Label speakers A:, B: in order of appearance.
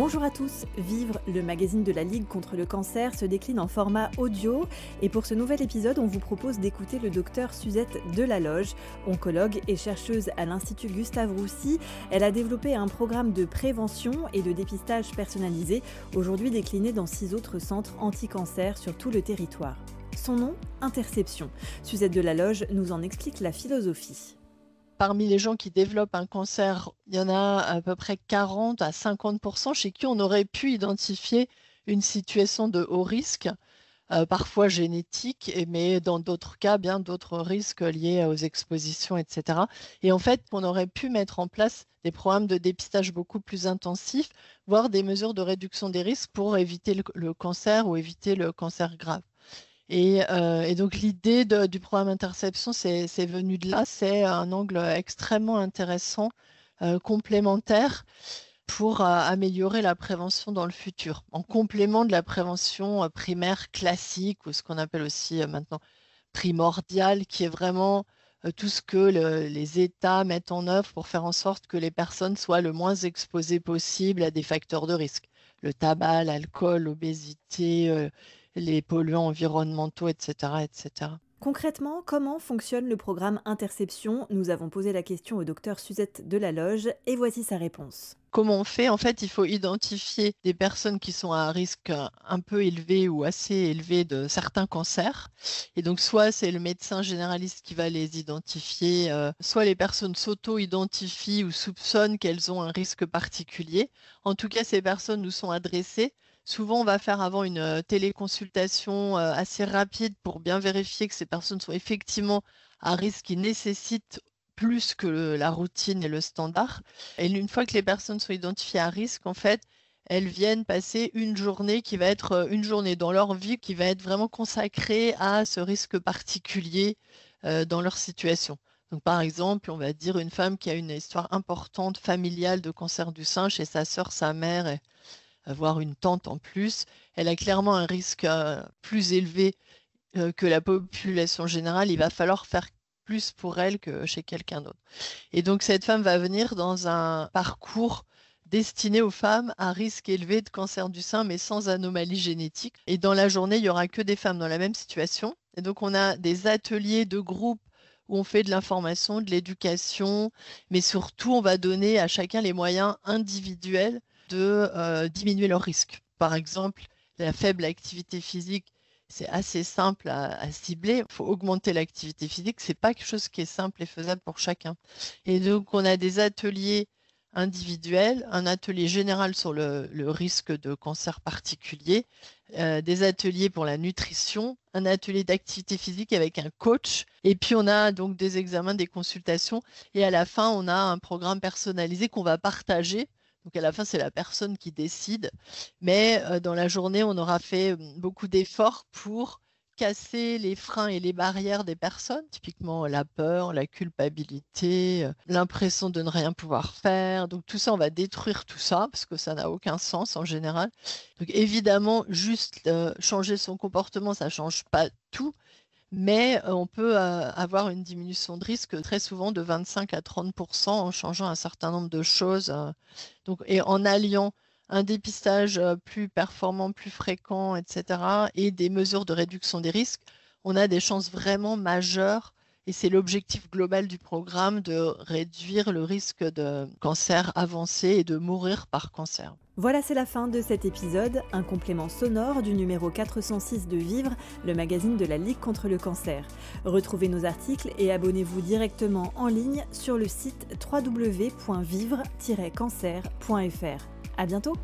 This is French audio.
A: Bonjour à tous, Vivre, le magazine de la Ligue contre le cancer, se décline en format audio et pour ce nouvel épisode, on vous propose d'écouter le docteur Suzette Delaloge, oncologue et chercheuse à l'Institut Gustave Roussy. Elle a développé un programme de prévention et de dépistage personnalisé, aujourd'hui décliné dans 6 autres centres anti-cancer sur tout le territoire. Son nom, Interception. Suzette Delaloge nous en explique la philosophie.
B: Parmi les gens qui développent un cancer, il y en a à peu près 40 à 50% chez qui on aurait pu identifier une situation de haut risque, parfois génétique, mais dans d'autres cas, bien d'autres risques liés aux expositions, etc. Et en fait, on aurait pu mettre en place des programmes de dépistage beaucoup plus intensifs, voire des mesures de réduction des risques pour éviter le cancer ou éviter le cancer grave. Et donc l'idée du programme Interception, c'est venu de là. C'est un angle extrêmement intéressant, complémentaire pour améliorer la prévention dans le futur, en complément de la prévention primaire classique, ou ce qu'on appelle aussi maintenant primordiale, qui est vraiment tout ce que les États mettent en œuvre pour faire en sorte que les personnes soient le moins exposées possible à des facteurs de risque. Le tabac, l'alcool, l'obésité, les polluants environnementaux, etc., etc.
A: Concrètement, comment fonctionne le programme Interception ? Nous avons posé la question au docteur Suzette Delaloge et voici sa réponse.
B: Comment on fait ? En fait, il faut identifier des personnes qui sont à un risque un peu élevé ou assez élevé de certains cancers. Et donc, soit c'est le médecin généraliste qui va les identifier, soit les personnes s'auto-identifient ou soupçonnent qu'elles ont un risque particulier. En tout cas, ces personnes nous sont adressées. Souvent, on va faire avant une téléconsultation assez rapide pour bien vérifier que ces personnes sont effectivement à risque qui nécessite plus que la routine et le standard. Et une fois que les personnes sont identifiées à risque, en fait, elles viennent passer une journée qui va être une journée dans leur vie qui va être vraiment consacrée à ce risque particulier dans leur situation. Donc, par exemple, on va dire une femme qui a une histoire importante familiale de cancer du sein chez sa sœur, sa mère, et voire une tante en plus, elle a clairement un risque plus élevé que la population générale. Il va falloir faire plus pour elle que chez quelqu'un d'autre. Et donc, cette femme va venir dans un parcours destiné aux femmes à risque élevé de cancer du sein, mais sans anomalie génétique. Et dans la journée, il n'y aura que des femmes dans la même situation. Et donc, on a des ateliers de groupe où on fait de l'information, de l'éducation, mais surtout, on va donner à chacun les moyens individuels de diminuer leur risque. Par exemple, la faible activité physique, c'est assez simple à cibler. Il faut augmenter l'activité physique. Ce n'est pas quelque chose qui est simple et faisable pour chacun. Et donc, on a des ateliers individuels, un atelier général sur le risque de cancer particulier, des ateliers pour la nutrition, un atelier d'activité physique avec un coach. Et puis, on a donc des examens, des consultations. Et à la fin, on a un programme personnalisé qu'on va partager. Donc à la fin, c'est la personne qui décide. Mais dans la journée, on aura fait beaucoup d'efforts pour casser les freins et les barrières des personnes, typiquement la peur, la culpabilité, l'impression de ne rien pouvoir faire. Donc tout ça, on va détruire tout ça parce que ça n'a aucun sens en général. Donc évidemment, juste changer son comportement, ça ne change pas tout. Mais on peut avoir une diminution de risque très souvent de 25 à 30% en changeant un certain nombre de choses. Et en alliant un dépistage plus performant, plus fréquent, etc., et des mesures de réduction des risques, on a des chances vraiment majeures. Et c'est l'objectif global du programme de réduire le risque de cancer avancé et de mourir par cancer.
A: Voilà, c'est la fin de cet épisode, un complément sonore du numéro 406 de Vivre, le magazine de la Ligue contre le cancer. Retrouvez nos articles et abonnez-vous directement en ligne sur le site www.vivre-cancer.fr. À bientôt!